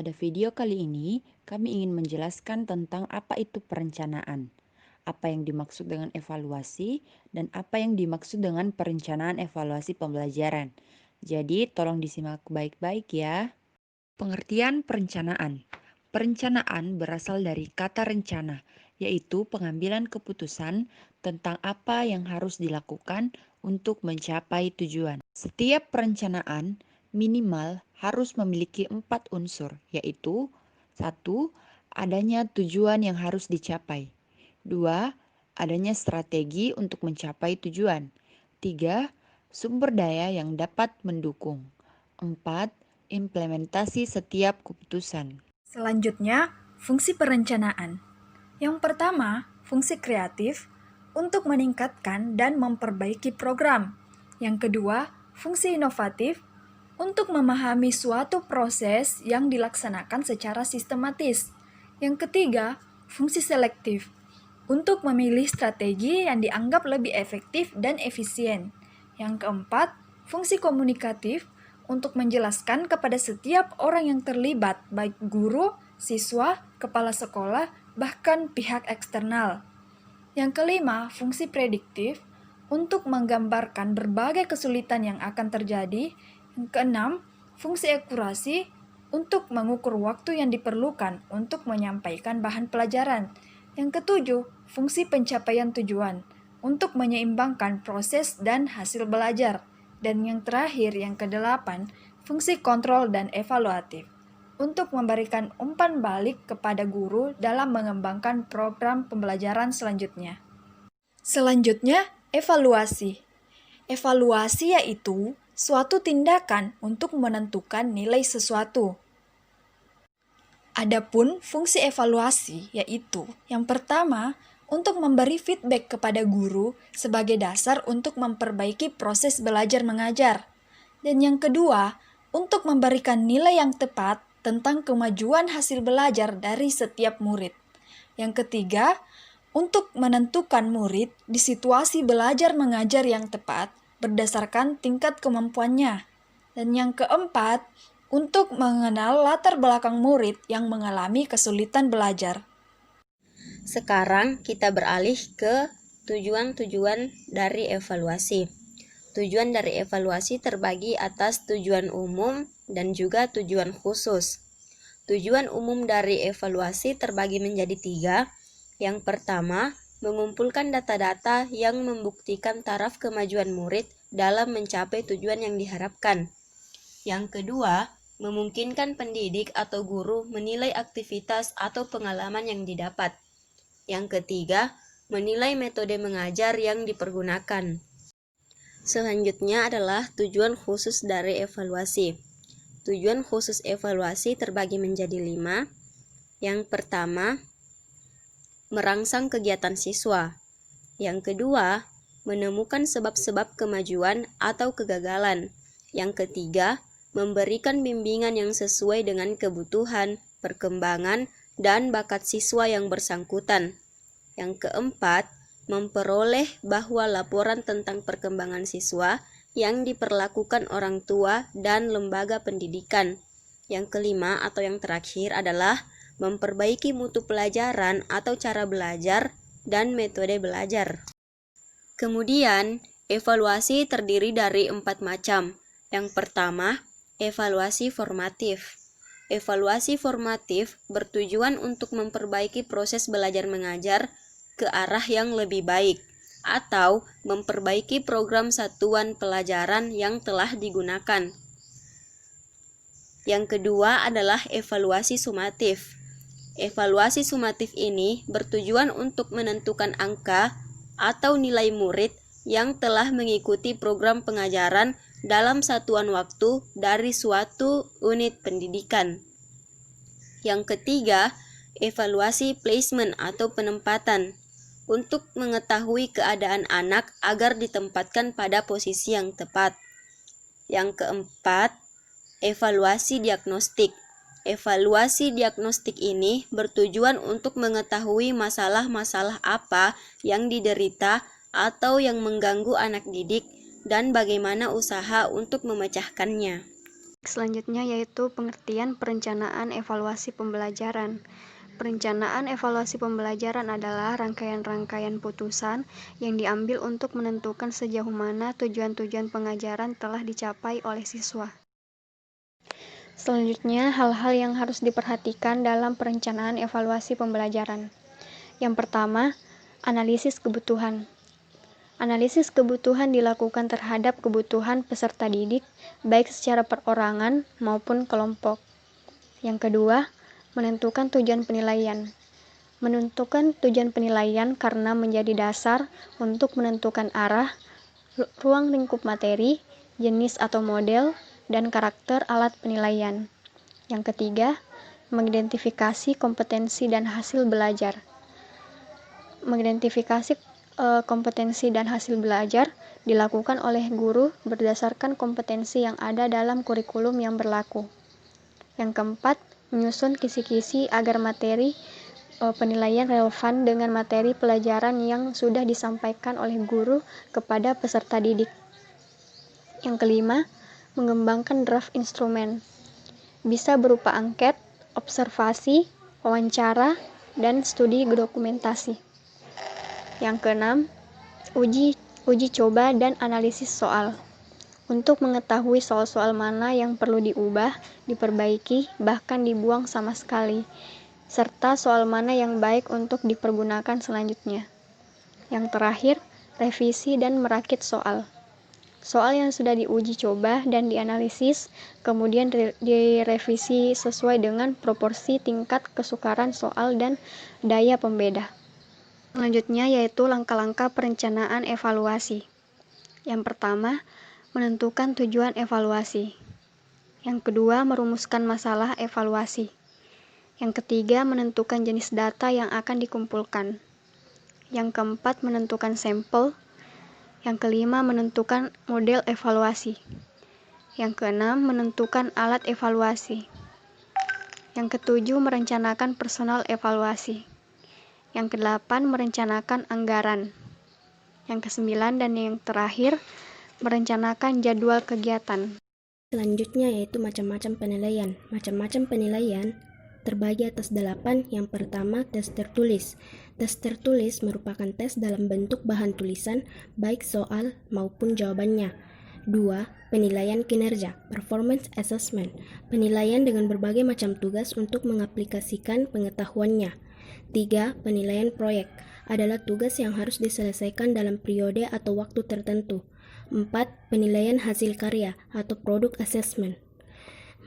Pada video kali ini, kami ingin menjelaskan tentang apa itu perencanaan, apa yang dimaksud dengan evaluasi, dan apa yang dimaksud dengan perencanaan evaluasi pembelajaran. Jadi, tolong disimak baik-baik ya. Pengertian perencanaan. Perencanaan berasal dari kata rencana, yaitu pengambilan keputusan tentang apa yang harus dilakukan untuk mencapai tujuan. Setiap perencanaan minimal harus memiliki 4 unsur, yaitu 1. Adanya tujuan yang harus dicapai. 2. Adanya strategi untuk mencapai tujuan. 3. Sumber daya yang dapat mendukung. 4. Implementasi setiap keputusan. Selanjutnya, fungsi perencanaan. Yang pertama, fungsi kreatif untuk meningkatkan dan memperbaiki program. Yang kedua, fungsi inovatif untuk memahami suatu proses yang dilaksanakan secara sistematis. Yang ketiga, fungsi selektif untuk memilih strategi yang dianggap lebih efektif dan efisien. Yang keempat, fungsi komunikatif untuk menjelaskan kepada setiap orang yang terlibat, baik guru, siswa, kepala sekolah, bahkan pihak eksternal. Yang kelima, fungsi prediktif untuk menggambarkan berbagai kesulitan yang akan terjadi. Yang keenam, fungsi akurasi untuk mengukur waktu yang diperlukan untuk menyampaikan bahan pelajaran. Yang ketujuh, fungsi pencapaian tujuan untuk menyeimbangkan proses dan hasil belajar. Dan yang terakhir, yang kedelapan, fungsi kontrol dan evaluatif untuk memberikan umpan balik kepada guru dalam mengembangkan program pembelajaran selanjutnya. Selanjutnya, evaluasi. Evaluasi yaitu suatu tindakan untuk menentukan nilai sesuatu. Adapun fungsi evaluasi yaitu yang pertama, untuk memberi feedback kepada guru sebagai dasar untuk memperbaiki proses belajar mengajar. Dan yang kedua, untuk memberikan nilai yang tepat tentang kemajuan hasil belajar dari setiap murid. Yang ketiga, untuk menentukan murid di situasi belajar mengajar yang tepat berdasarkan tingkat kemampuannya. Dan yang keempat, untuk mengenal latar belakang murid yang mengalami kesulitan belajar. Sekarang kita beralih ke tujuan-tujuan dari evaluasi. Tujuan dari evaluasi terbagi atas tujuan umum dan juga tujuan khusus. Tujuan umum dari evaluasi terbagi menjadi 3. Yang pertama, mengumpulkan data-data yang membuktikan taraf kemajuan murid dalam mencapai tujuan yang diharapkan. Yang kedua, memungkinkan pendidik atau guru menilai aktivitas atau pengalaman yang didapat. Yang ketiga, menilai metode mengajar yang dipergunakan. Selanjutnya adalah tujuan khusus dari evaluasi. Tujuan khusus evaluasi terbagi menjadi 5. Yang pertama, merangsang kegiatan siswa. Yang kedua, menemukan sebab-sebab kemajuan atau kegagalan. Yang ketiga, memberikan bimbingan yang sesuai dengan kebutuhan, perkembangan, dan bakat siswa yang bersangkutan. Yang keempat, memperoleh bahwa laporan tentang perkembangan siswa yang diperlakukan orang tua dan lembaga pendidikan. Yang kelima atau yang terakhir adalah memperbaiki mutu pelajaran atau cara belajar dan metode belajar. Kemudian, evaluasi terdiri dari 4 macam. Yang pertama, evaluasi formatif. Evaluasi formatif bertujuan untuk memperbaiki proses belajar mengajar ke arah yang lebih baik, atau memperbaiki program satuan pelajaran yang telah digunakan. Yang kedua adalah evaluasi sumatif. Evaluasi sumatif ini bertujuan untuk menentukan angka atau nilai murid yang telah mengikuti program pengajaran dalam satuan waktu dari suatu unit pendidikan. Yang ketiga, evaluasi placement atau penempatan untuk mengetahui keadaan anak agar ditempatkan pada posisi yang tepat. Yang keempat, evaluasi diagnostik. Evaluasi diagnostik ini bertujuan untuk mengetahui masalah-masalah apa yang diderita atau yang mengganggu anak didik dan bagaimana usaha untuk memecahkannya. Selanjutnya yaitu pengertian perencanaan evaluasi pembelajaran. Perencanaan evaluasi pembelajaran adalah rangkaian-rangkaian putusan yang diambil untuk menentukan sejauh mana tujuan-tujuan pengajaran telah dicapai oleh siswa. Selanjutnya, hal-hal yang harus diperhatikan dalam perencanaan evaluasi pembelajaran. Yang pertama, analisis kebutuhan. Analisis kebutuhan dilakukan terhadap kebutuhan peserta didik, baik secara perorangan maupun kelompok. Yang kedua, menentukan tujuan penilaian. Menentukan tujuan penilaian karena menjadi dasar untuk menentukan arah, ruang lingkup materi, jenis atau model, dan karakter alat penilaian. Yang ketiga, mengidentifikasi kompetensi dan hasil belajar. Mengidentifikasi kompetensi dan hasil belajar dilakukan oleh guru berdasarkan kompetensi yang ada dalam kurikulum yang berlaku. Yang keempat, menyusun kisi-kisi agar materi penilaian relevan dengan materi pelajaran yang sudah disampaikan oleh guru kepada peserta didik. Yang kelima, mengembangkan draft instrumen. Bisa berupa angket, observasi, wawancara, dan studi dokumentasi. Yang keenam, uji coba dan analisis soal. Untuk mengetahui soal-soal mana yang perlu diubah, diperbaiki, bahkan dibuang sama sekali, serta soal mana yang baik untuk dipergunakan selanjutnya. Yang terakhir, revisi dan merakit soal. Soal yang sudah diuji coba dan dianalisis, kemudian direvisi sesuai dengan proporsi tingkat kesukaran soal dan daya pembeda. Selanjutnya yaitu langkah-langkah perencanaan evaluasi. Yang pertama, menentukan tujuan evaluasi. Yang kedua, merumuskan masalah evaluasi. Yang ketiga, menentukan jenis data yang akan dikumpulkan. Yang keempat, menentukan sampel. Yang kelima, menentukan model evaluasi. Yang keenam, menentukan alat evaluasi. Yang ketujuh, merencanakan personal evaluasi. Yang kedelapan, merencanakan anggaran. Yang kesembilan dan yang terakhir, merencanakan jadwal kegiatan. Selanjutnya yaitu macam-macam penilaian. Macam-macam penilaian terbagi atas 8. Yang pertama, tes tertulis. Tes tertulis merupakan tes dalam bentuk bahan tulisan, baik soal maupun jawabannya. 2. Penilaian kinerja, performance assessment. Penilaian dengan berbagai macam tugas untuk mengaplikasikan pengetahuannya. 3. Penilaian proyek adalah tugas yang harus diselesaikan dalam periode atau waktu tertentu. 4. Penilaian hasil karya atau product assessment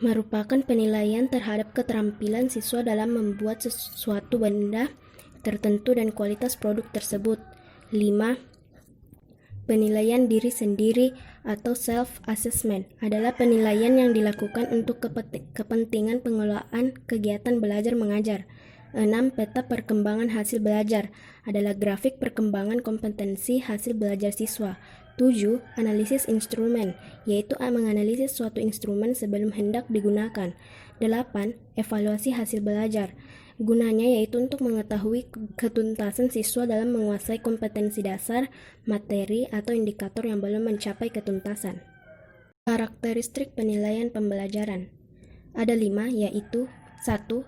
merupakan penilaian terhadap keterampilan siswa dalam membuat sesuatu benda tertentu dan kualitas produk tersebut. 5. Penilaian diri sendiri atau self-assessment adalah penilaian yang dilakukan untuk kepentingan pengelolaan kegiatan belajar mengajar. 6. Peta perkembangan hasil belajar adalah grafik perkembangan kompetensi hasil belajar siswa. 7. Analisis instrumen, yaitu menganalisis suatu instrumen sebelum hendak digunakan. 8. Evaluasi hasil belajar. Gunanya yaitu untuk mengetahui ketuntasan siswa dalam menguasai kompetensi dasar, materi, atau indikator yang belum mencapai ketuntasan. Karakteristik penilaian pembelajaran. Ada 5, yaitu 1.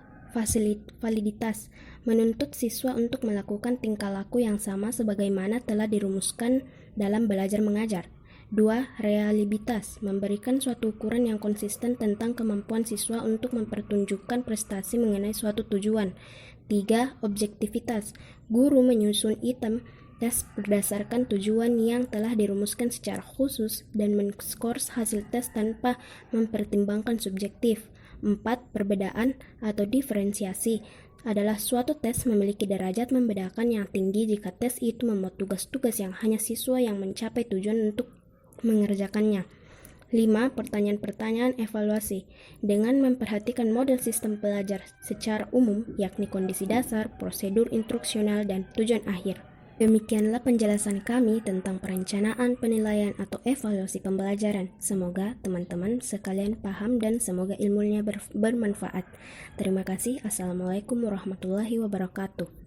Validitas, menuntut siswa untuk melakukan tingkah laku yang sama sebagaimana telah dirumuskan dalam belajar mengajar. 2. Reliabilitas, memberikan suatu ukuran yang konsisten tentang kemampuan siswa untuk mempertunjukkan prestasi mengenai suatu tujuan. 3. Objektivitas, guru menyusun item tes berdasarkan tujuan yang telah dirumuskan secara khusus dan men-skors hasil tes tanpa mempertimbangkan subjektif. 4. Perbedaan atau diferensiasi adalah suatu tes memiliki derajat membedakan yang tinggi jika tes itu memuat tugas-tugas yang hanya siswa yang mencapai tujuan untuk mengerjakannya. 5. Pertanyaan-pertanyaan evaluasi dengan memperhatikan model sistem belajar secara umum, yakni kondisi dasar, prosedur instruksional, dan tujuan akhir. Demikianlah penjelasan kami tentang perencanaan, penilaian, atau evaluasi pembelajaran. Semoga teman-teman sekalian paham dan semoga ilmunya bermanfaat. Terima kasih. Assalamualaikum warahmatullahi wabarakatuh.